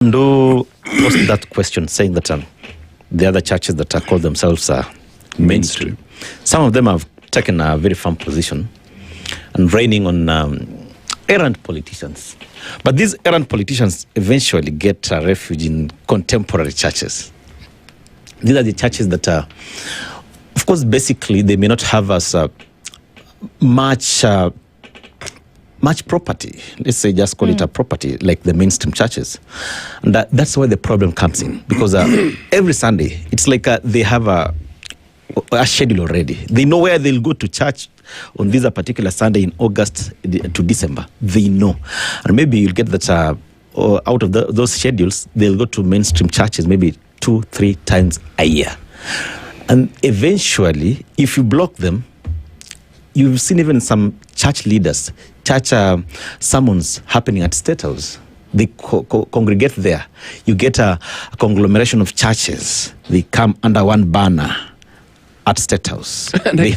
Do post that question saying that the other churches that are called themselves mainstream, some of them have taken a very firm position and raining on errant politicians. But these errant politicians eventually get a refuge in contemporary churches. These are the churches that are, of course, basically they may not have as much property. Let's say just call it a property like the mainstream churches. And that's where the problem comes in. Because every Sunday, it's like they have a schedule already. They know where they'll go to church on this particular Sunday in August to December. They know. And maybe you'll get that out of those schedules, they'll go to mainstream churches maybe 2-3 times a year. And eventually, if you block them, you've seen even some church leaders, church sermons happening at State House. They congregate there. You get a conglomeration of churches. They come under one banner at State House. they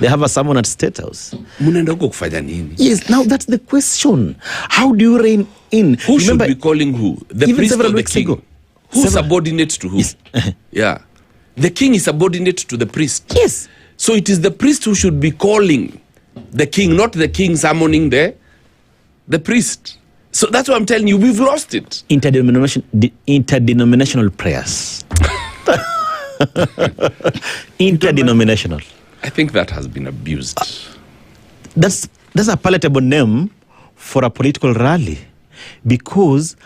have a sermon at State House. Yes, now that's the question. How do you rein in? Who should be calling who? The priest or the king? Who's subordinate to who? Yes. Yeah. The king is subordinate to the priest. Yes. So it is the priest who should be calling the king, not the king summoning the priest. So that's what I'm telling you. We've lost it. Interdenominational prayers. Interdenominational. I think that has been abused. That's a palatable name for a political rally, because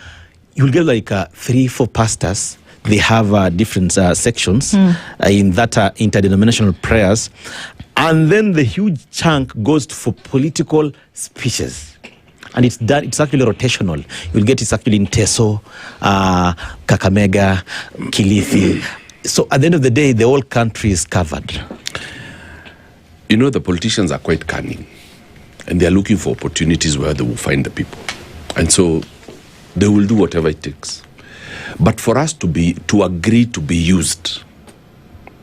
you'll get like 3-4 pastors. They have different sections in that interdenominational prayers. And then the huge chunk goes for political speeches. And it's actually rotational. You'll get it's actually in Teso, Kakamega, Kilifi. So at the end of the day, the whole country is covered. You know, the politicians are quite cunning. And they are looking for opportunities where they will find the people. And so they will do whatever it takes. But for us to agree to be used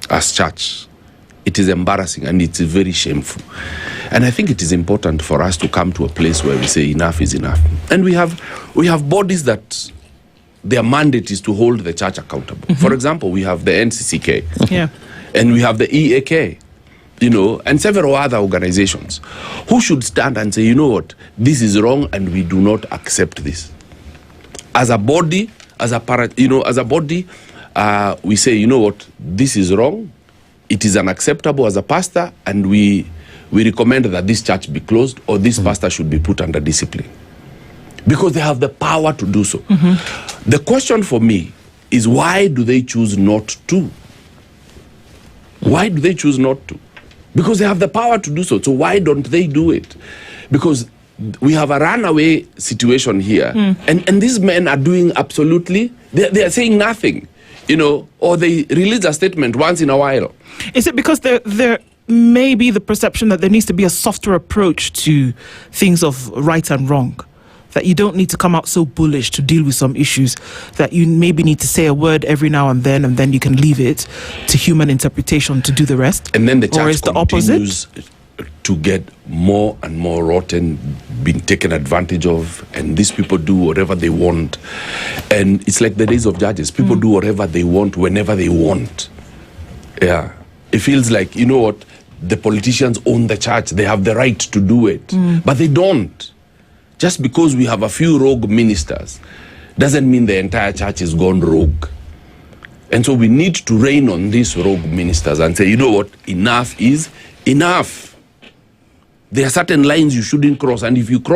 as church, it is embarrassing and it's very shameful. And I think it is important for us to come to a place where we say enough is enough. And we have bodies that their mandate is to hold the church accountable. For example, we have the NCCK, and we have the EAK, and several other organizations who should stand and say, you know what, this is wrong and we do not accept this. As a body, as a body, we say, you know what, this is wrong, it is unacceptable as a pastor, and we recommend that this church be closed or this pastor should be put under discipline. Because they have the power to do so. The question for me is, why do they choose not to? Why do they choose not to? Because they have the power to do so. So why don't they do it? Because we have a runaway situation here, and these men are doing absolutely, they are saying nothing, or they release a statement once in a while. Is it because there may be the perception that there needs to be a softer approach to things of right and wrong? That you don't need to come out so bullish to deal with some issues, that you maybe need to say a word every now and then you can leave it to human interpretation to do the rest? And then the church continues to get more and more rotten, being taken advantage of, and these people do whatever they want. And it's like the days of Judges. People do whatever they want, whenever they want. Yeah. It feels like, you know what, the politicians own the church. They have the right to do it. But they don't. Just because we have a few rogue ministers doesn't mean the entire church has gone rogue. And so we need to rein on these rogue ministers and say, you know what, enough is enough. There are certain lines you shouldn't cross, and if you cross